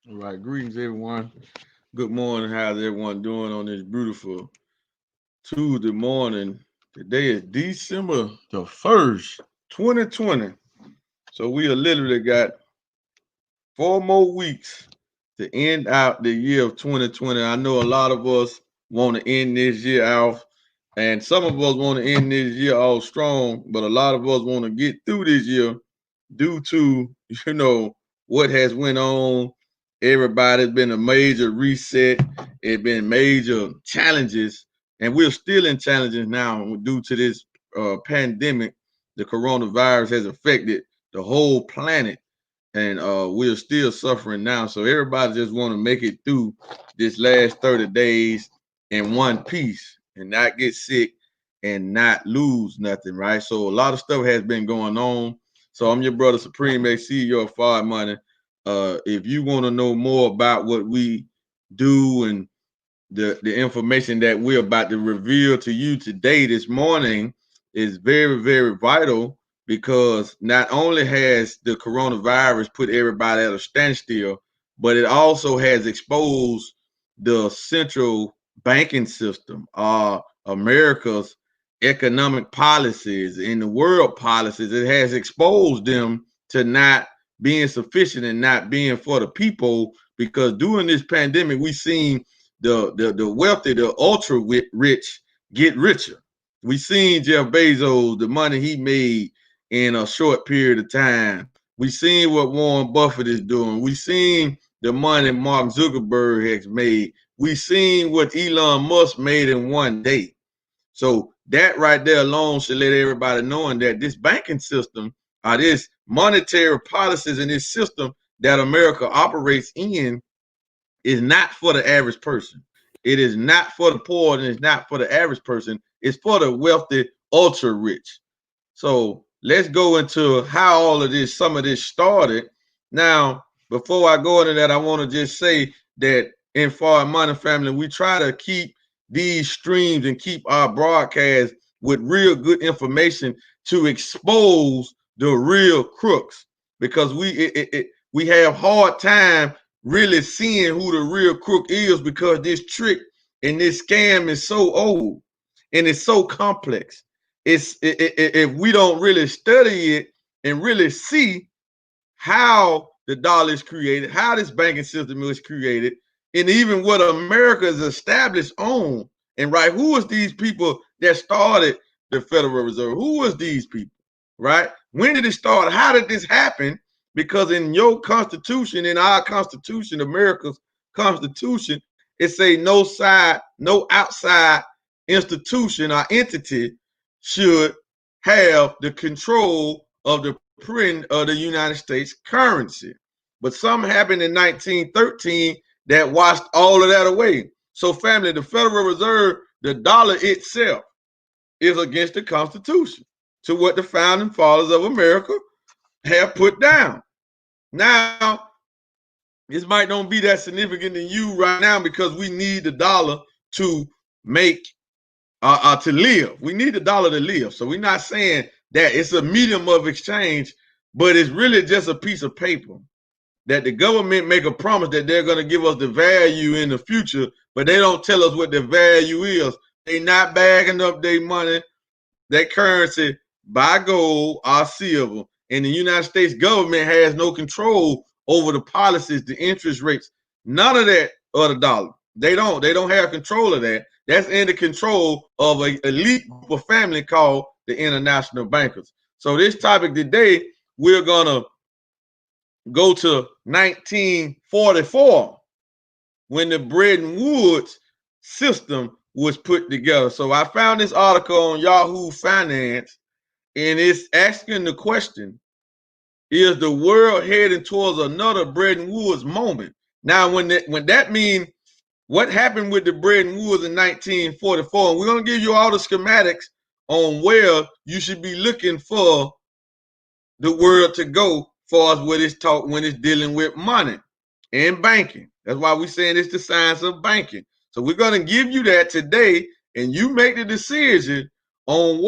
All right, greetings everyone. Good morning. How's everyone doing on this beautiful Tuesday morning? Today is December the 1st, 2020. So we have literally got 4 more weeks to end out the year of 2020. I know a lot of us want to end this year off, and some of us want to end this year off strong, but a lot of us want to get through this year due to what has went on. Everybody's been a major reset. It's been major challenges, and we're still in challenges now due to this pandemic. The coronavirus has affected the whole planet, and we're still suffering now. So everybody just want to make it through this last 30 days in one piece and not get sick and not lose nothing, right? So a lot of stuff has been going on. So I'm your brother Supreme A, CEO of Fire Money. If you want to know more about what we do and the information that we're about to reveal to you today, this morning, is very, very vital because not only has the coronavirus put everybody at a standstill, but it also has exposed the central banking system, America's economic policies and the world policies. It has exposed them to not being sufficient and not being for the people, because during this pandemic, we've seen the wealthy, the ultra rich get richer. We seen Jeff Bezos, the money he made in a short period of time. We seen what Warren Buffett is doing. We seen the money Mark Zuckerberg has made. We seen what Elon Musk made in one day. So that right there alone should let everybody knowing that this banking system, or this monetary policies in this system that America operates in, is not for the average person. It is not for the poor, and it's not for the average person. It's for the wealthy, ultra rich. So let's go into how all of this, some of this started. Now, before I go into that, I want to just say that in Fire Money Family, we try to keep these streams and keep our broadcasts with real good information to expose the real crooks, because we have hard time really seeing who the real crook is, because this trick and this scam is so old and it's so complex. If we don't really study it and really see how the dollar is created, how this banking system is created, and even what America is established on, and right, who was these people that started the Federal Reserve? Who was these people, right? When did it start? How did this happen? Because in your Constitution, in our Constitution, America's Constitution, it say no side, no outside institution or entity should have the control of the print of the United States currency. But something happened in 1913 that washed all of that away. So, family, the Federal Reserve, the dollar itself, is against the Constitution, to what the founding fathers of America have put down. Now, this might not be that significant in you right now, because we need the dollar to make to live. We need the dollar to live. So we're not saying that it's a medium of exchange, but it's really just a piece of paper that the government make a promise that they're going to give us the value in the future, but they don't tell us what the value is. They not bagging up their money, their currency, by gold or silver. And the United States government has no control over the policies, the interest rates, none of that of the dollar. They don't have control of that. That's in the control of an elite group of family called the international bankers. So this topic today, we're gonna go to 1944, when the Bretton Woods system was put together. So I found this article on Yahoo Finance, and it's asking the question: is the world heading towards another Bretton Woods moment? Now, when that means, what happened with the Bretton Woods in 1944? And we're gonna give you all the schematics on where you should be looking for the world to go for us with this talk when it's dealing with money and banking. That's why we're saying it's the science of banking. So we're gonna give you that today, and you make the decision on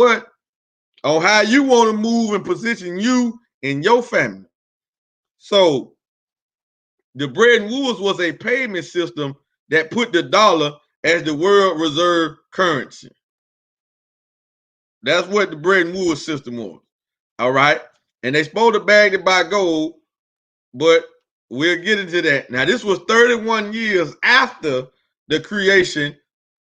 how you want to move and position you and your family. So The Bretton Woods was a payment system that put the dollar as the world reserve currency. That's what the Bretton Woods system was. All right. And they supposed to bag it by gold, but we'll get into that. Now, this was 31 years after the creation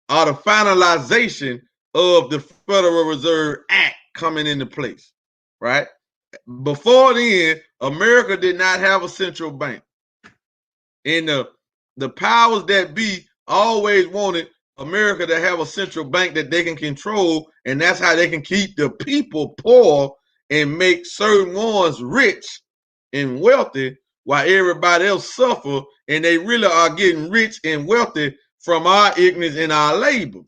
or the finalization of the Federal Reserve Act coming into place, right? Before then, America did not have a central bank. And the powers that be always wanted America to have a central bank that they can control, and that's how they can keep the people poor and make certain ones rich and wealthy while everybody else suffer, and they really are getting rich and wealthy from our ignorance and our labor.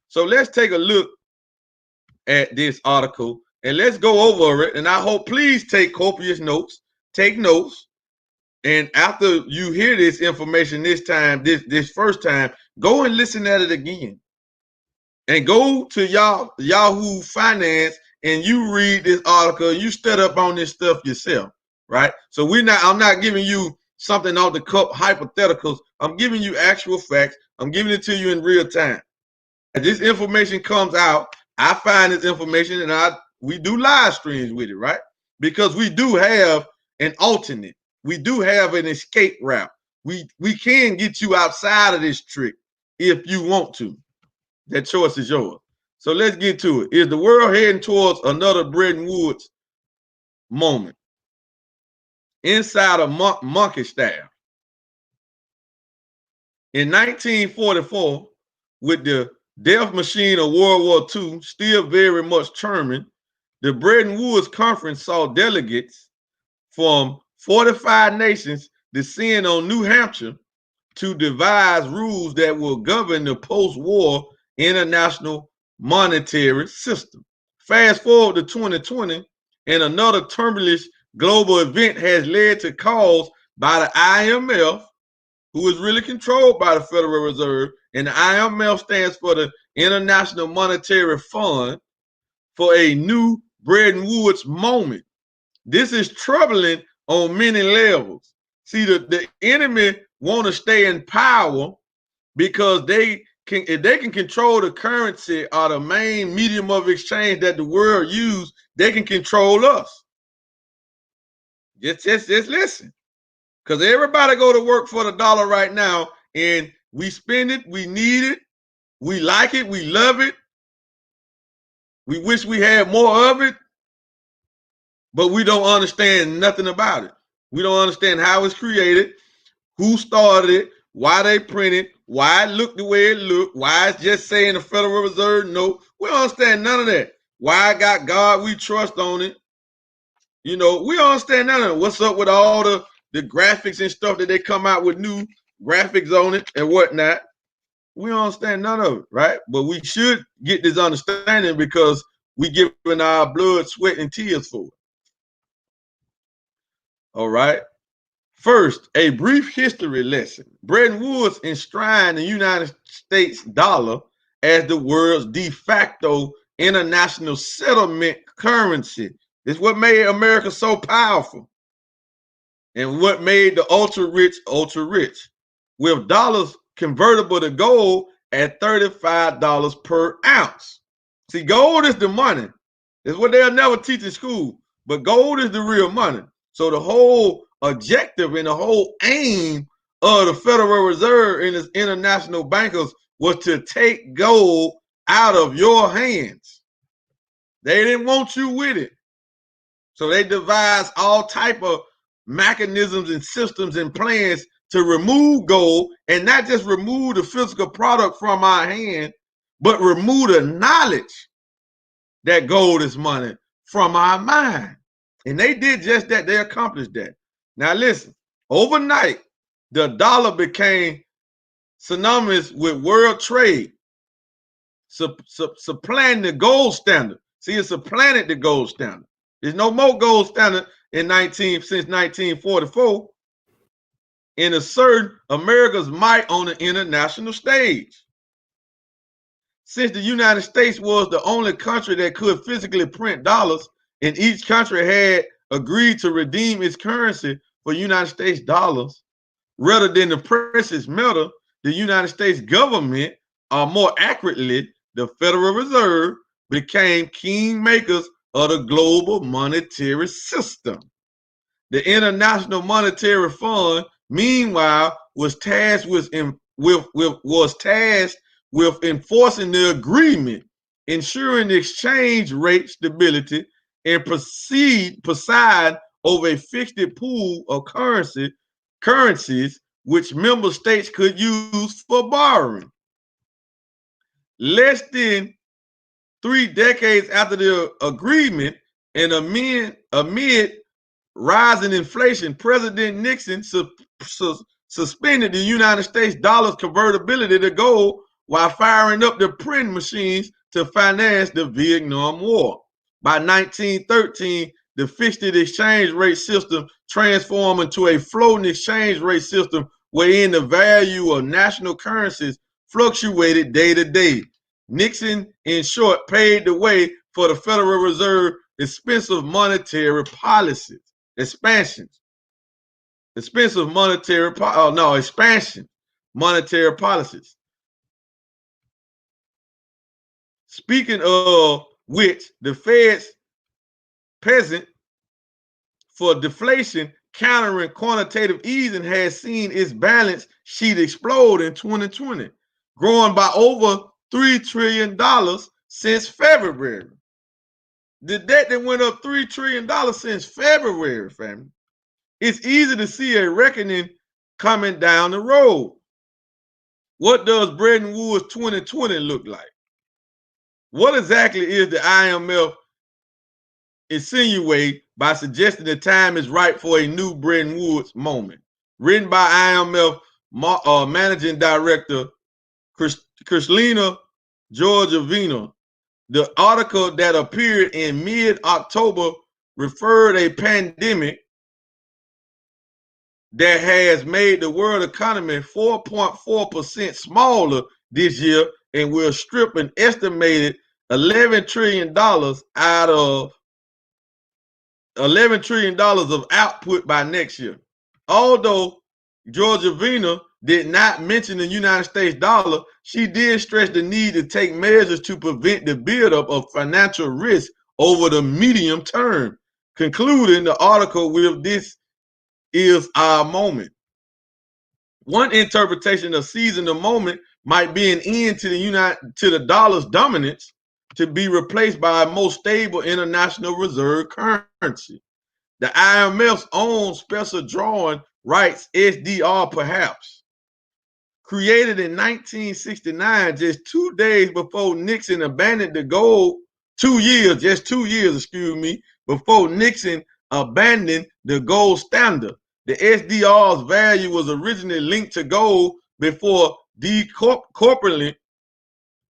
So let's take a look at this article and let's go over it. And I hope, please take copious notes, take notes. And after you hear this information this time, this first time, go and listen at it again. And go to Yahoo Finance and you read this article, you study up on this stuff yourself, right? So I'm not giving you something off the cup hypotheticals. I'm giving you actual facts. I'm giving it to you in real time. As this information comes out, I find this information and we do live streams with it, right? Because we do have an alternate. We do have an escape route. We can get you outside of this trick if you want to. That choice is yours. So let's get to it. Is the world heading towards another Bretton Woods moment? Inside of monkey style. In 1944, with the death machine of World War II still very much churning, the Bretton Woods Conference saw delegates from 45 nations descend on New Hampshire to devise rules that will govern the post-war international monetary system. Fast forward to 2020, and another tumultuous global event has led to calls by the IMF, who is really controlled by the Federal Reserve, and the IMF stands for the International Monetary Fund, for a new Bretton Woods moment. This is troubling on many levels. See, the enemy want to stay in power because if they can control the currency or the main medium of exchange that the world use, they can control us. Just listen. Because everybody go to work for the dollar right now, and we spend it, we need it, we like it, we love it. We wish we had more of it, but we don't understand nothing about it. We don't understand how it's created, who started it, why they printed, why it looked the way it looked, why it's just saying the Federal Reserve note. We don't understand none of that. Why I got God we trust on it. You know, we don't understand none of it. What's up with all the graphics and stuff that they come out with new graphics on it and whatnot. We don't understand none of it, right? But we should get this understanding because we giving our blood, sweat, and tears for it. All right. First, a brief history lesson. Bretton Woods enshrined the United States dollar as the world's de facto international settlement currency. This is what made America so powerful and what made the ultra rich, with dollars convertible to gold at $35 per ounce. See, gold is the money. It's what they'll never teach in school, but gold is the real money. So the whole objective and the whole aim of the Federal Reserve and its international bankers was to take gold out of your hands. They didn't want you with it. So they devised all type of mechanisms and systems and plans to remove gold, and not just remove the physical product from our hand, but remove the knowledge that gold is money from our mind. And they did just that. They accomplished that. Now listen, overnight, the dollar became synonymous with world trade, supplanting the gold standard. See, it supplanted the gold standard. There's no more gold standard since 1944, and asserting America's might on the international stage. Since the United States was the only country that could physically print dollars, and each country had agreed to redeem its currency for United States dollars, rather than the precious metal, the United States government, or more accurately, the Federal Reserve, became kingmakers of the global monetary system. The International Monetary Fund, meanwhile, was tasked with enforcing the agreement, ensuring exchange rate stability, and preside over a fixed pool of currencies which member states could use for borrowing. Less than 3 decades after the agreement, and amid rising inflation, President Nixon suspended the United States dollar's convertibility to gold while firing up the printing machines to finance the Vietnam War. By 1913, the fixed exchange rate system transformed into a floating exchange rate system wherein the value of national currencies fluctuated day to day. Nixon, in short, paved the way for the Federal Reserve expensive monetary policies. Expansion monetary policies. Speaking of which, the Fed's peasant for deflation countering quantitative easing has seen its balance sheet explode in 2020, growing by over $3 trillion since February. The debt that went up $3 trillion since February, family. It's easy to see a reckoning coming down the road. What does Bretton Woods 2020 look like? What exactly is the IMF insinuate by suggesting the time is right for a new Bretton Woods moment? Written by IMF Managing Director Kristalina Georgieva. The article that appeared in mid-October referred a pandemic that has made the world economy 4.4% smaller this year and will strip an estimated $11 trillion out of $11 trillion of output by next year. Although Georgieva did not mention the United States dollar, she did stress the need to take measures to prevent the buildup of financial risk over the medium term, concluding the article with "This is our moment." One interpretation of seizing the moment might be an end to the dollar's dominance to be replaced by a more stable international reserve currency. The IMF's own special drawing rights SDR perhaps. Created in 1969, just 2 days before Nixon abandoned the gold, 2 years, before Nixon abandoned the gold standard. The SDR's value was originally linked to gold before decoupling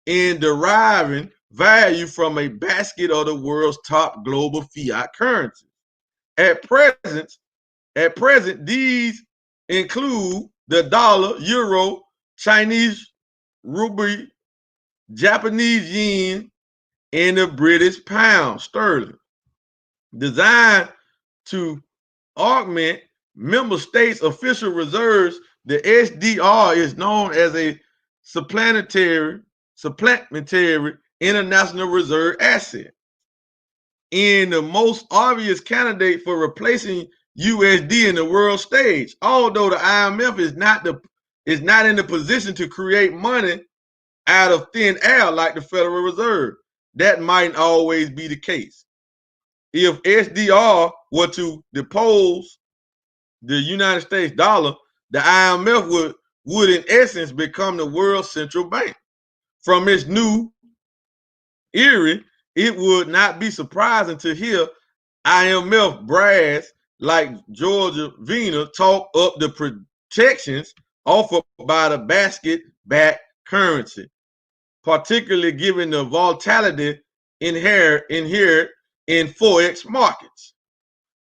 and deriving value from a basket of the world's top global fiat currencies. At present, these include the dollar, euro, Chinese rupee, Japanese yen, and the British pound sterling. Designed to augment member states' official reserves, the SDR is known as a supplementary international reserve asset. And the most obvious candidate for replacing USD in the world stage, although the IMF is not in the position to create money out of thin air like the Federal Reserve. That might always be the case. If SDR were to depose the United States dollar, the IMF would in essence become the world's central bank. From its new era, it would not be surprising to hear IMF brass like Georgieva talk up the protections offered by the basket-backed currency, particularly given the volatility inherent in Forex markets.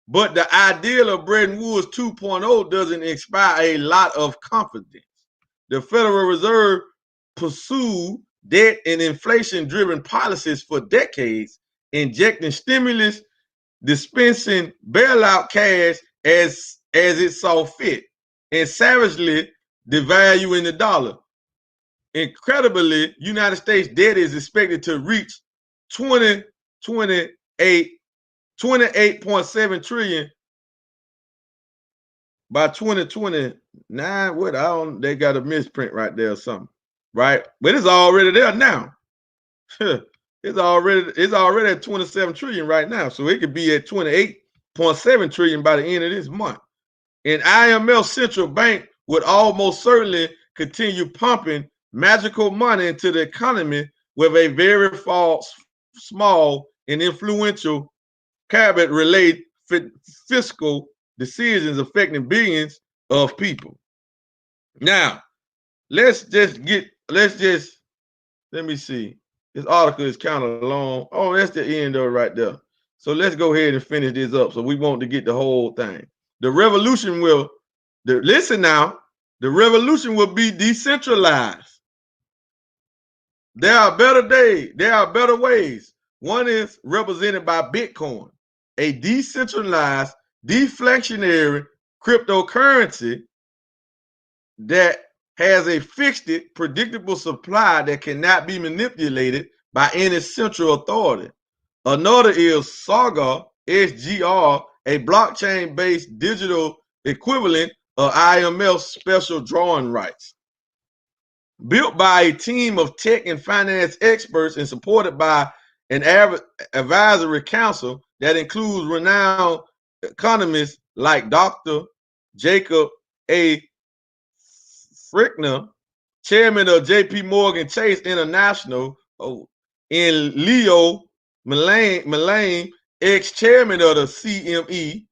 But the ideal of Bretton Woods 2.0 doesn't inspire a lot of confidence. The Federal Reserve pursued debt and inflation-driven policies for decades, injecting stimulus, dispensing bailout cash as it saw fit, and savagely devaluing the dollar. Incredibly, United States debt is expected to reach 28.7 trillion by 2029. What? I don't. They got a misprint right there or something, right? But it's already there now. It's already at 27 trillion right now, so it could be at 28.7 trillion by the end of this month. And IMF central bank would almost certainly continue pumping magical money into the economy with a very small and influential cabinet-related fiscal decisions affecting billions of people. Now, let me see. This article is kind of long. Oh, that's the end of it right there. So let's go ahead and finish this up. So we want to get the whole thing. The revolution will, listen now, the revolution will be decentralized. There are better days. There are better ways. One is represented by Bitcoin, a decentralized, deflationary cryptocurrency that has a fixed, predictable supply that cannot be manipulated by any central authority. Another is Saga, SGR, a blockchain-based digital equivalent of IMF's special drawing rights. Built by a team of tech and finance experts and supported by an advisory council that includes renowned economists like Dr. Jacob A. Frickner, chairman of JP Morgan Chase International, and Leo Mullane, ex-chairman of the CME.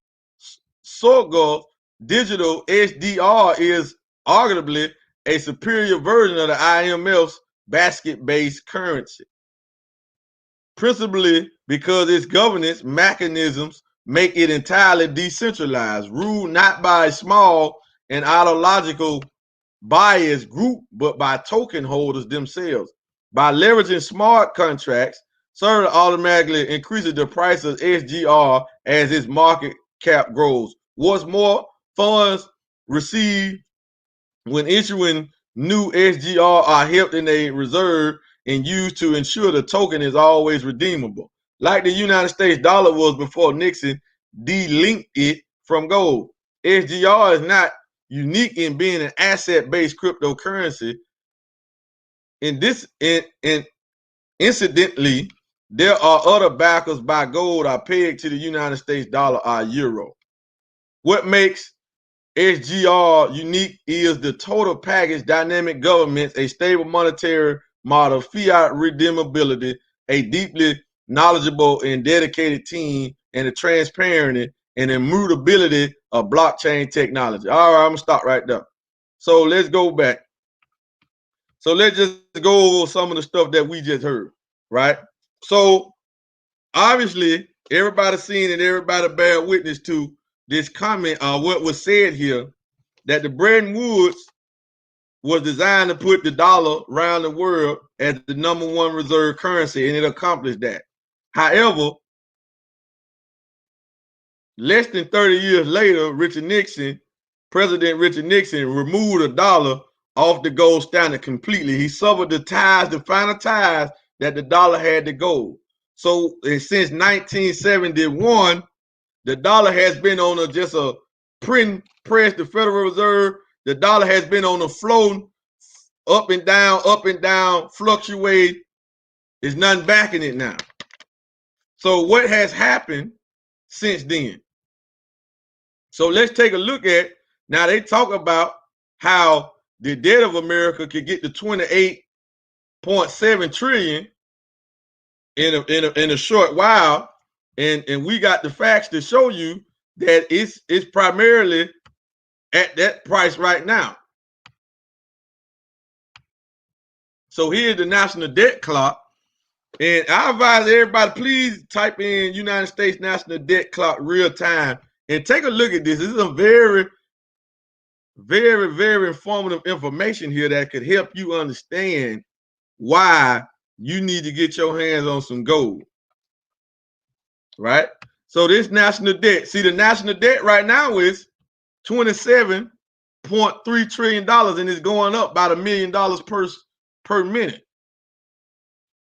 Sorgo Digital SDR is arguably a superior version of the IMF's basket-based currency, principally because its governance mechanisms make it entirely decentralized, ruled not by a small and ideological biased group, but by token holders themselves. By leveraging smart contracts, Server automatically increases the price of SGR as its market cap grows. What's more, funds received when issuing new SGR are held in a reserve and used to ensure the token is always redeemable, like the United States dollar was before Nixon delinked it from gold. SGR is not unique in being an asset-based cryptocurrency. Incidentally, there are other backers by gold are pegged to the United States dollar or euro. What makes SGR unique is the total package: dynamic governments, a stable monetary model, fiat redeemability, a deeply knowledgeable and dedicated team, and the transparency and immutability of blockchain technology. All right, I'm gonna stop right there. So let's go back. So let's just go over some of the stuff that we just heard, right? So obviously, everybody's seen and everybody bear witness to this comment on what was said here, that the Bretton Woods was designed to put the dollar around the world as the #1 reserve currency, and it accomplished that. However, less than 30 years later, President Richard Nixon removed the dollar off the gold standard completely. He severed the final ties that the dollar had to gold. So since 1971, the dollar has been on just a print press, the Federal Reserve. The dollar has been on a flow, up and down, fluctuate. There's nothing backing it now. So what has happened since then? So let's take a look at, now they talk about how the debt of America could get to 28.7 trillion in a short while, and we got the facts to show you that it's primarily at that price right now. So here's the national debt clock, and I advise everybody, please type in United States national debt clock real time and take a look at this. This is a very, very, very informative information here that could help you understand why you need to get your hands on some gold, right? So this national debt, see, the national debt right now is 27 $3.3 trillion, and it's going up about $1 million per minute.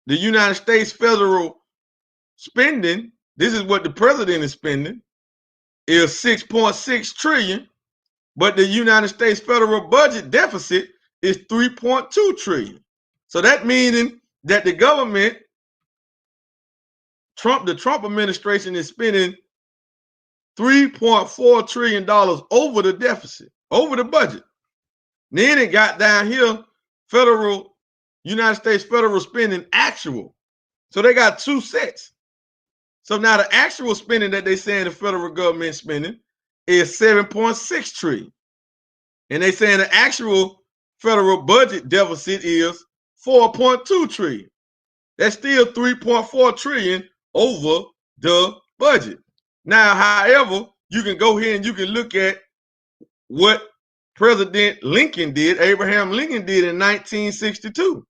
The United States federal spending, this is what the president is spending, is $6.6 trillion, but the United States federal budget deficit is $3.2 trillion. So that meaning that the government, the Trump administration is spending $3.4 trillion over the deficit, over the budget. Then it got down here, United States federal spending actual. So they got two sets. So now the actual spending that they saying the federal government spending is $7.6 trillion. And they saying the actual federal budget deficit is $4.2 trillion. That's still $3.4 trillion over the budget. Now, however, you can go here and you can look at what President Lincoln did, Abraham Lincoln did in 1962.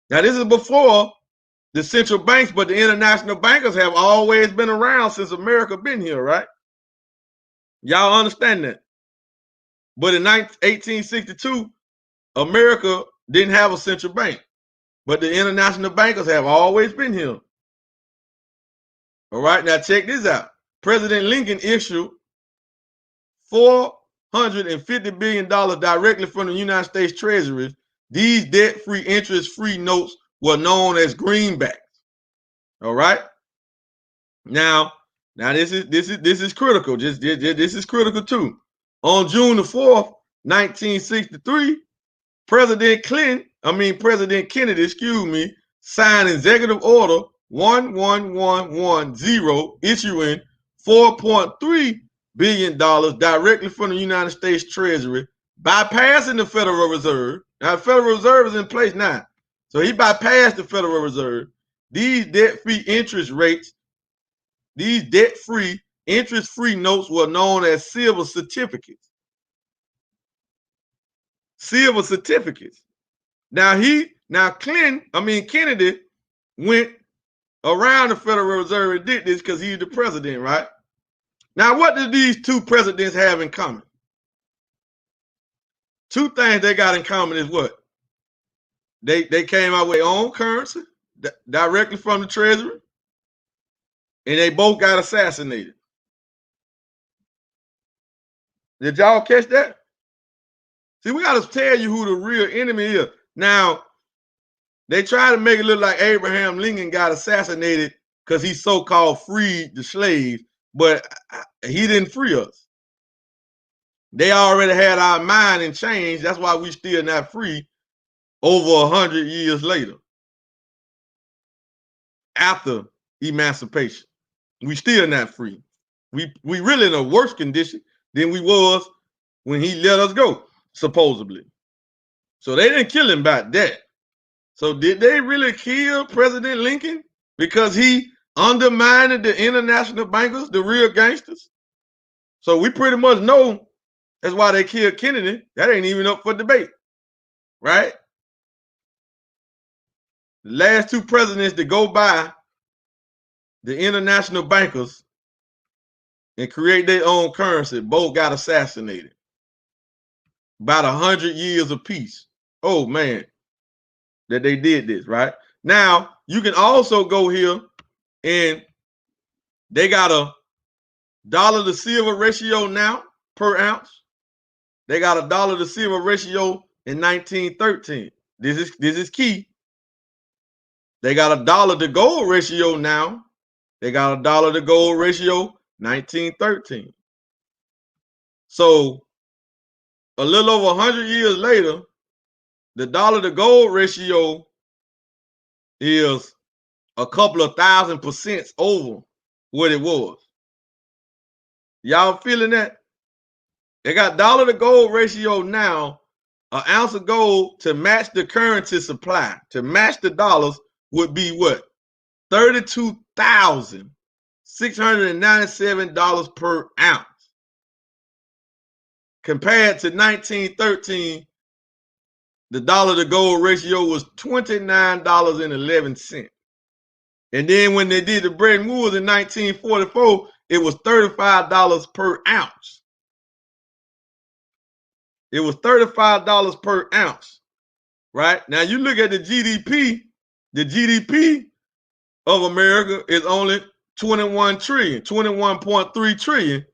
Now, this is before the central banks, but the international bankers have always been around since America been here, right? Y'all understand that? But in 1862, America didn't have a central bank, but the international bankers have always been here. All right, now check this out. President Lincoln issued $450 billion directly from the United States Treasury. These debt-free, interest-free notes were known as greenbacks. All right. Now this is critical. This is critical too. On June the 4th, 1963, President Kennedy, signed Executive Order 11110, issuing $4.3 billion directly from the United States Treasury, bypassing the Federal Reserve. Now, the Federal Reserve is in place now. So he bypassed the Federal Reserve. These debt-free interest-free notes were known as silver certificates. Silver certificates. Now Kennedy went around the Federal Reserve and did this because he's the president, right? Now, what do these two presidents have in common? Two things they got in common is what? They came out with their own currency directly from the Treasury, and they both got assassinated. Did y'all catch that? See, we got to tell you who the real enemy is. Now, they try to make it look like Abraham Lincoln got assassinated because he so-called freed the slaves, but he didn't free us. They already had our mind in chains. That's why we still not free over 100 years later. After emancipation, we still not free. We really in a worse condition than we was when he let us go, supposedly. So they didn't kill him about that. So did they really kill President Lincoln because he undermined the international bankers, the real gangsters? So we pretty much know that's why they killed Kennedy. That ain't even up for debate, right? The last two presidents to go by the international bankers and create their own currency both got assassinated. About 100 years apiece. Oh, man, that they did this, right? Now, you can also go here and they got a dollar to silver ratio now per ounce. They got a dollar to silver ratio in 1913. This is key. They got a dollar to gold ratio now. They got a dollar to gold ratio 1913. So a little over 100 years later, the dollar to gold ratio is a couple of 1,000% over what it was. Y'all feeling that? They got dollar to gold ratio now. An ounce of gold to match the currency supply, to match the dollars, would be what? $32,697 per ounce. Compared to 1913, the dollar to gold ratio was $29.11. And then when they did the Bretton Woods in 1944, it was $35 per ounce. It was $35 per ounce, right? Now you look at the GDP of America is only 21.3 trillion,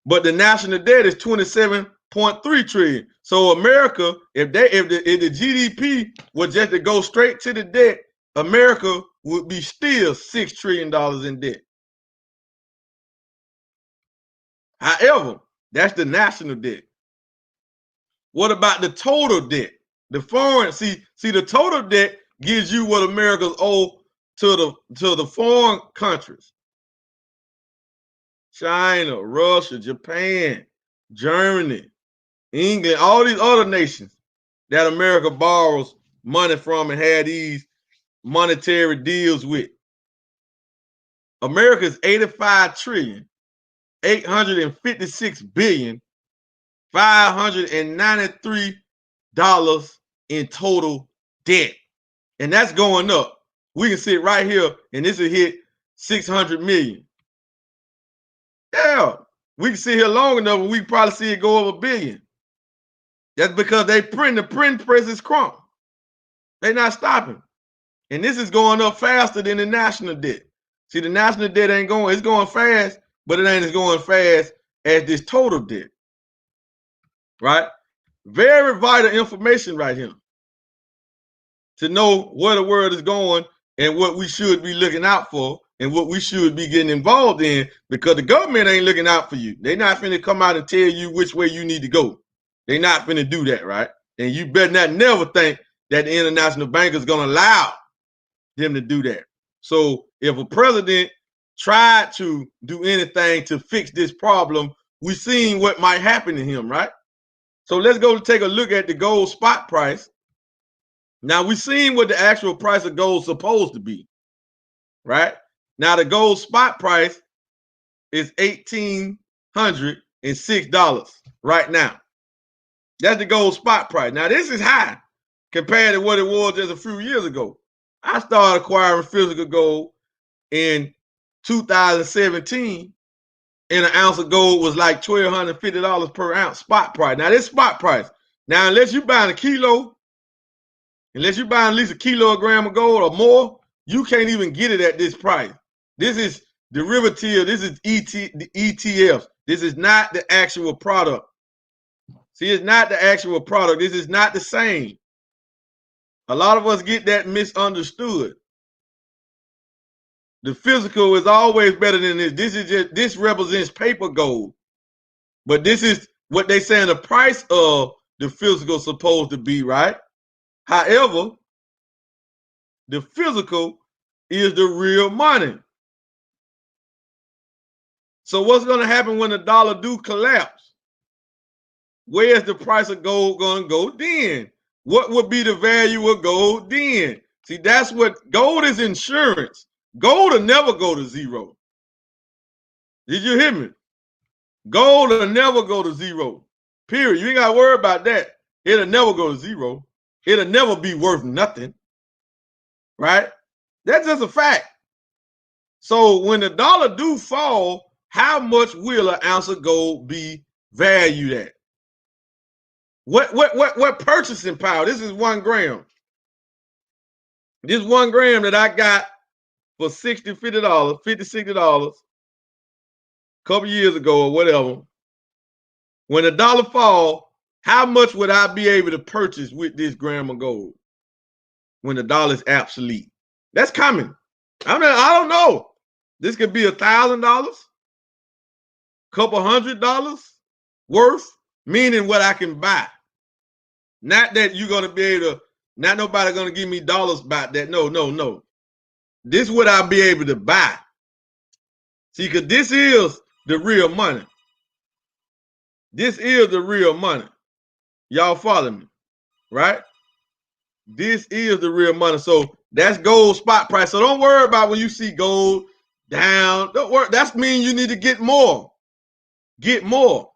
but the national debt is 27.3 trillion. So America, if the GDP was just to go straight to the debt, America would be still $6 trillion in debt. However, that's the national debt. What about the total debt? The foreign, see the total debt gives you what America's owe to the foreign countries. China, Russia, Japan, Germany, England, all these other nations that America borrows money from and had these monetary deals with. America is 85 trillion, 856 billion, $593 in total debt. And that's going up. We can sit right here and this will hit 600 million. Yeah, we can sit here long enough and we can probably see it go over $1 billion. That's because the print press is crump. They're not stopping. And this is going up faster than the national debt. See, the national debt ain't going, it's going fast, but it ain't as going fast as this total debt. Right? Very vital information right here to know where the world is going and what we should be looking out for and what we should be getting involved in, because the government ain't looking out for you. They're not finna come out and tell you which way you need to go. They're not finna do that, right? And you better not never think that the international bank is gonna allow them to do that. So if a president tried to do anything to fix this problem, we've seen what might happen to him, right? So let's go take a look at the gold spot price. Now we've seen what the actual price of gold is supposed to be, right? Now the gold spot price is $1,806 right now. That's the gold spot price. Now this is high compared to what it was just a few years ago. I started acquiring physical gold in 2017, and an ounce of gold was like $1,250 per ounce spot price. Now this spot price. Now unless you're buying a kilo, unless you're buying at least a kilogram of gold or more, you can't even get it at this price. This is derivative. This is the ETFs. This is not the actual product. See, it's not the actual product. This is not the same. A lot of us get that misunderstood. The physical is always better than this. This represents paper gold. But this is what they saying the price of the physical is supposed to be, right? However, the physical is the real money. So what's going to happen when the dollar do collapse? Where's the price of gold going to go then? What would be the value of gold then? See, that's what gold is, insurance. Gold will never go to zero. Did you hear me? Gold will never go to zero. Period. You ain't got to worry about that. It'll never go to zero. It'll never be worth nothing. Right? That's just a fact. So when the dollar do fall, how much will an ounce of gold be valued at? What purchasing power? This is 1 gram. This 1 gram that I got for $60, $50, $50, $60 a couple years ago or whatever. When the dollar fall, how much would I be able to purchase with this gram of gold when the dollar is obsolete? That's coming. I don't know. This could be $1,000, couple $100 worth, meaning what I can buy. Not that you're gonna be able to, not nobody gonna give me dollars about that. No. This is what I'll be able to buy. See, because this is the real money. This is the real money. Y'all follow me, right? This is the real money. So that's gold spot price. So don't worry about when you see gold down. Don't worry. That means you need to get more. Get more.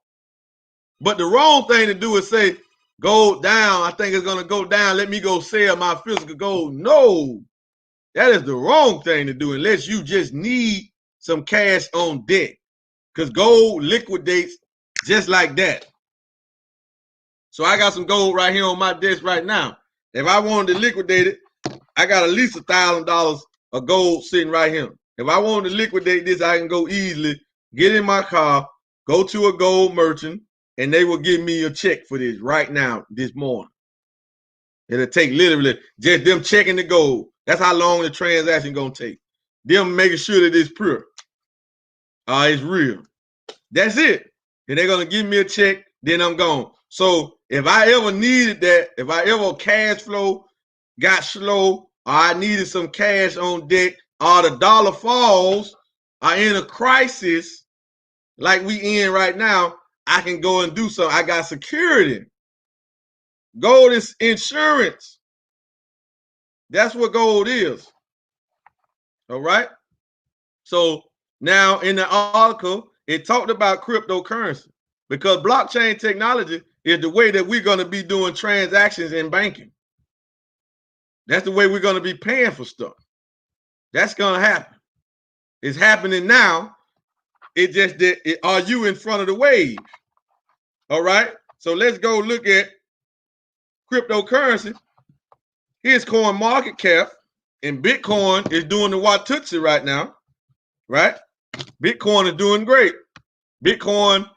But the wrong thing to do is say, gold down, I think it's going to go down. Let me go sell my physical gold. No, that is the wrong thing to do unless you just need some cash on deck, because gold liquidates just like that. So I got some gold right here on my desk right now. If I wanted to liquidate it, I got at least $1,000 of gold sitting right here. If I wanted to liquidate this, I can go easily, get in my car, go to a gold merchant, and they will give me a check for this right now, this morning. It'll take literally just them checking the gold. That's how long the transaction gonna take. Them making sure that it's pure. It's real. That's it. And they're gonna give me a check, then I'm gone. So if I ever needed that, if I ever cash flow got slow, or I needed some cash on deck, or the dollar falls, or in a crisis like we in right now, I can go and do something. I got security. Gold is insurance. That's what gold is. All right. So now in the article, it talked about cryptocurrency because blockchain technology is the way that we're going to be doing transactions in banking. That's the way we're going to be paying for stuff. That's going to happen. It's happening now. It just did. Are you in front of the wave? All right. So let's go look at cryptocurrency. Here's coin market cap, and Bitcoin is doing the Watusi right now. Right? Bitcoin is doing great. Bitcoin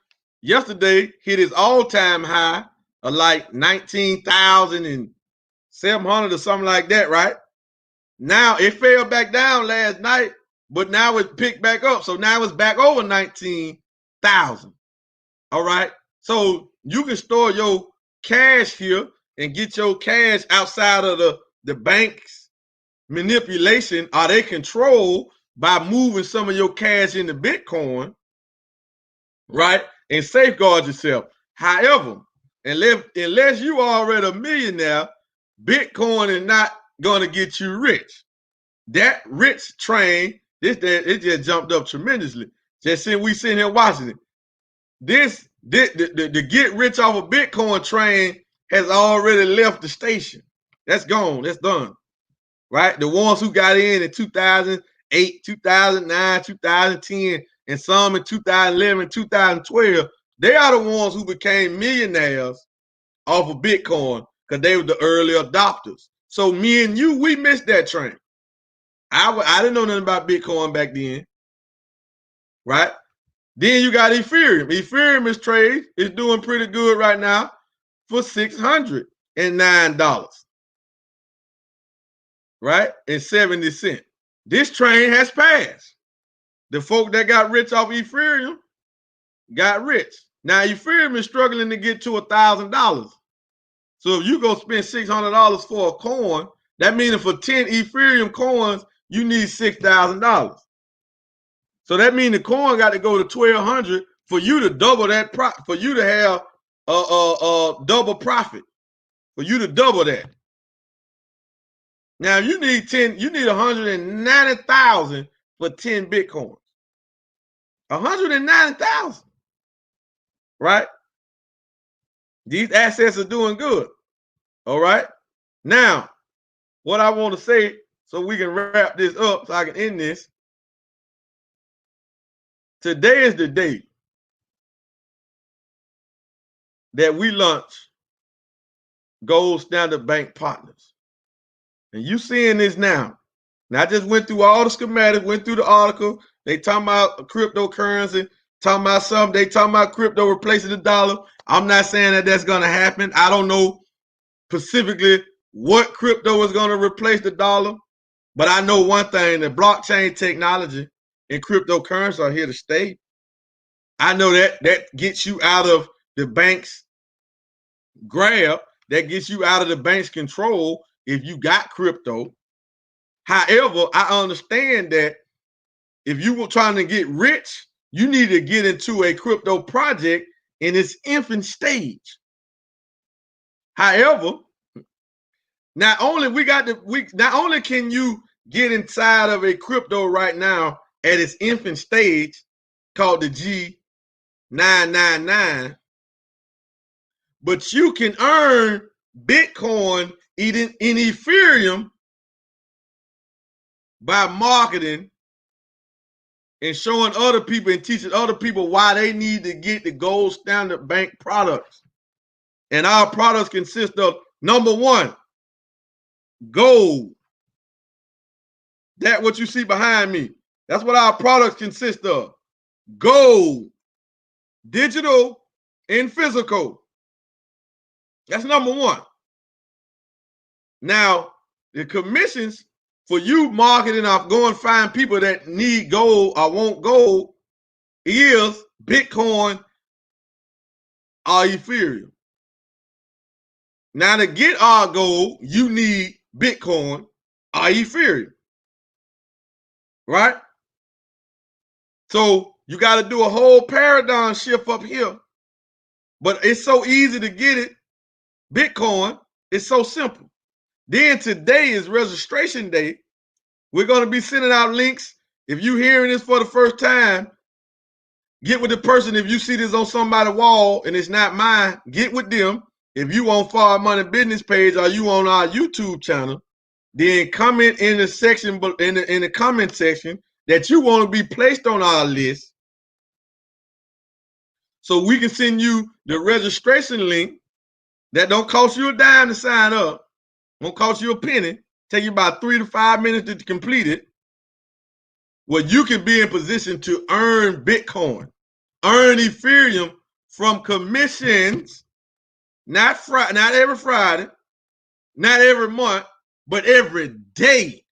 yesterday hit its all-time high of like 19,700 or something like that, right? Now it fell back down last night, but now it picked back up. So now it's back over 19,000. All right. So you can store your cash here and get your cash outside of the bank's manipulation or they control by moving some of your cash into Bitcoin, right? And safeguard yourself. However, unless you are already a millionaire, Bitcoin is not going to get you rich. That rich train, it just jumped up tremendously. Just since we sitting here watching it. The get rich off of Bitcoin train has already left the station. That's gone. That's done. Right? The ones who got in 2008, 2009, 2010, and some in 2011, 2012, they are the ones who became millionaires off of Bitcoin because they were the early adopters. So me and you, we missed that train. I didn't know nothing about Bitcoin back then. Right? Then you got Ethereum. Ethereum is trade. It's doing pretty good right now for $609. Right? And 70 cents. This train has passed. The folk that got rich off Ethereum got rich. Now Ethereum is struggling to get to $1,000. So if you go spend $600 for a coin, that means for 10 Ethereum coins, you need $6,000. So that means the coin got to go to 1,200 for you to double that for you to have a double profit, for you to double that. Now you need 190,000 for 10 Bitcoins. 190,000, right? These assets are doing good. All right. Now, what I want to say, so we can wrap this up, so I can end this. Today is the day that we launch Gold Standard Bank Partners. And you seeing this now. Now, I just went through all the schematics, went through the article. They talking about cryptocurrency, talking about something. They talking about crypto replacing the dollar. I'm not saying that that's going to happen. I don't know specifically what crypto is going to replace the dollar. But I know one thing, that blockchain technology and cryptocurrency are here to stay. I know that gets you out of the bank's grab, that gets you out of the bank's control if you got crypto. However, I understand that if you were trying to get rich, you need to get into a crypto project in its infant stage. However, not only can you get inside of a crypto right now at its infant stage called the G999, but you can earn Bitcoin in Ethereum by marketing and showing other people and teaching other people why they need to get the Gold Standard Bank products. And our products consist of, number one, gold. That what you see behind me. That's what our products consist of. Gold, digital and physical. That's number one. Now, the commissions for you marketing off, go and find people that need gold or want gold is Bitcoin or Ethereum. Now, to get our gold, you need Bitcoin or Ethereum. Right? So you got to do a whole paradigm shift up here. But it's so easy to get it. Bitcoin, it's so simple. Then today is registration day. We're going to be sending out links. If you're hearing this for the first time, get with the person. If you see this on somebody's wall and it's not mine, get with them. If you on Far Money Business page or you on our YouTube channel, then comment in the section, in the comment section, that you want to be placed on our list, so we can send you the registration link. That don't cost you a dime to sign up. Won't cost you a penny. Take you about 3 to 5 minutes to complete it. Where you can be in position to earn Bitcoin, earn Ethereum from commissions, not every Friday, not every month, but every day.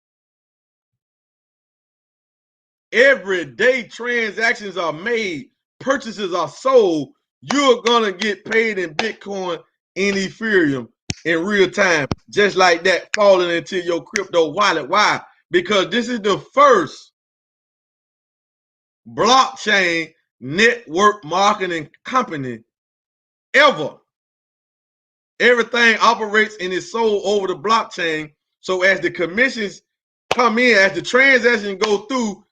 Every day transactions are made, purchases are sold. You're gonna get paid in Bitcoin and Ethereum in real time, just like that, falling into your crypto wallet. Why? Because this is the first blockchain network marketing company ever. Everything operates and is sold over the blockchain. So as the commissions come in, as the transactions go through,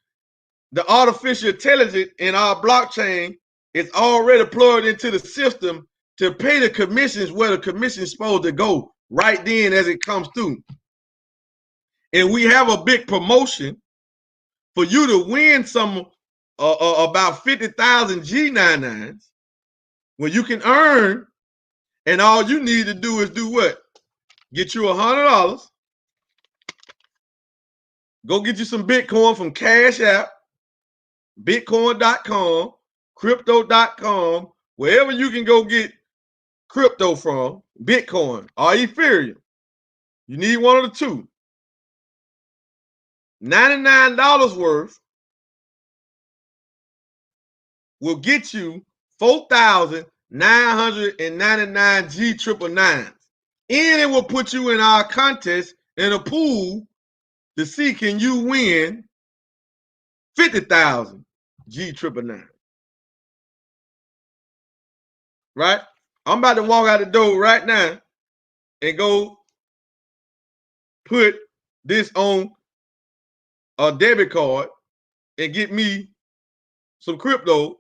the artificial intelligence in our blockchain is already plugged into the system to pay the commissions where the commission is supposed to go right then as it comes through. And we have a big promotion for you to win some about 50,000 G99s, where you can earn, and all you need to do is do what? Get you $100. Go get you some Bitcoin from Cash App, Bitcoin.com, Crypto.com, wherever you can go get crypto from, Bitcoin or Ethereum. You need one of the two. $99 worth will get you 4,999 G999s. And it will put you in our contest in a pool to see can you win 50,000 G999. Right? I'm about to walk out the door right now and go put this on a debit card and get me some crypto,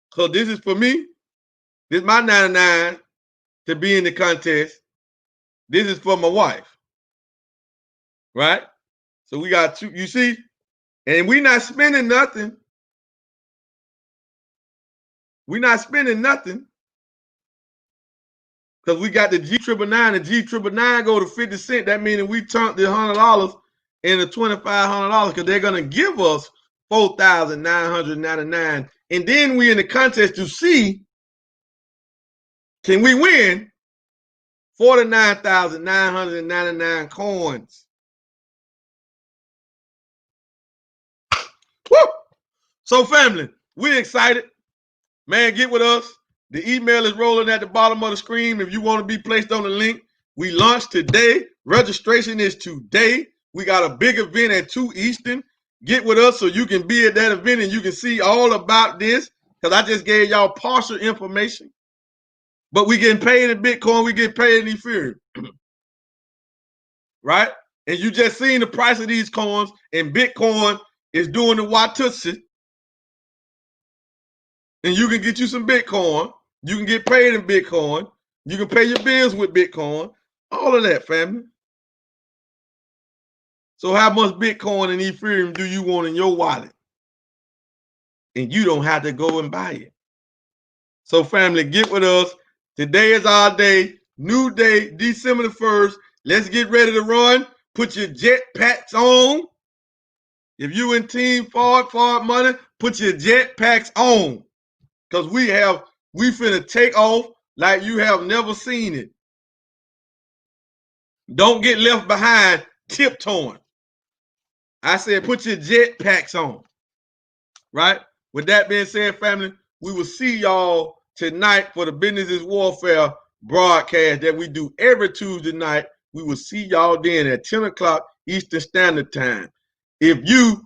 because this is for me. This is my 99 to be in the contest. This is for my wife. Right? So we got two, you see? And we're not spending nothing. We're not spending nothing, because we got the G999. The G999 go to 50 cents. That means we turned the $100 into $2,500, because they're going to give us 4,999. And then we in the contest to see, can we win 49,999 coins? Woo! So family, we're excited. Man, get with us. The email is rolling at the bottom of the screen if you want to be placed on the link. We launched today. Registration is today. We got a big event at 2 Eastern. Get with us so you can be at that event and you can see all about this, because I just gave y'all partial information. But we getting paid in Bitcoin. We get paid in Ethereum. Right? And you just seen the price of these coins, and Bitcoin is doing the Watusi. And you can get you some Bitcoin. You can get paid in Bitcoin. You can pay your bills with Bitcoin. All of that, family. So how much Bitcoin and Ethereum do you want in your wallet? And you don't have to go and buy it. So family, get with us Today is our day. New day, December the 1st. Let's get ready to run. Put your jet packs on. If you in Team Forward Money, put your jet packs on. Because we finna take off like you have never seen it. Don't get left behind tiptoeing. I said put your jet packs on. Right? With that being said, family, we will see y'all tonight for the Business is Warfare broadcast that we do every Tuesday night. We will see y'all then at 10 o'clock Eastern Standard Time. The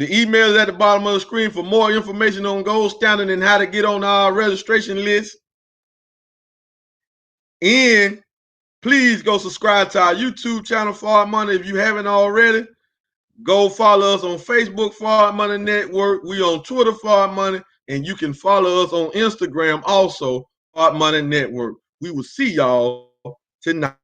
email is at the bottom of the screen for more information on Gold Standard and how to get on our registration list. And please go subscribe to our YouTube channel, Forward Money, if you haven't already. Go follow us on Facebook, Forward Money Network. We on Twitter, Forward Money, and you can follow us on Instagram also, Forward Money Network. We will see y'all tonight.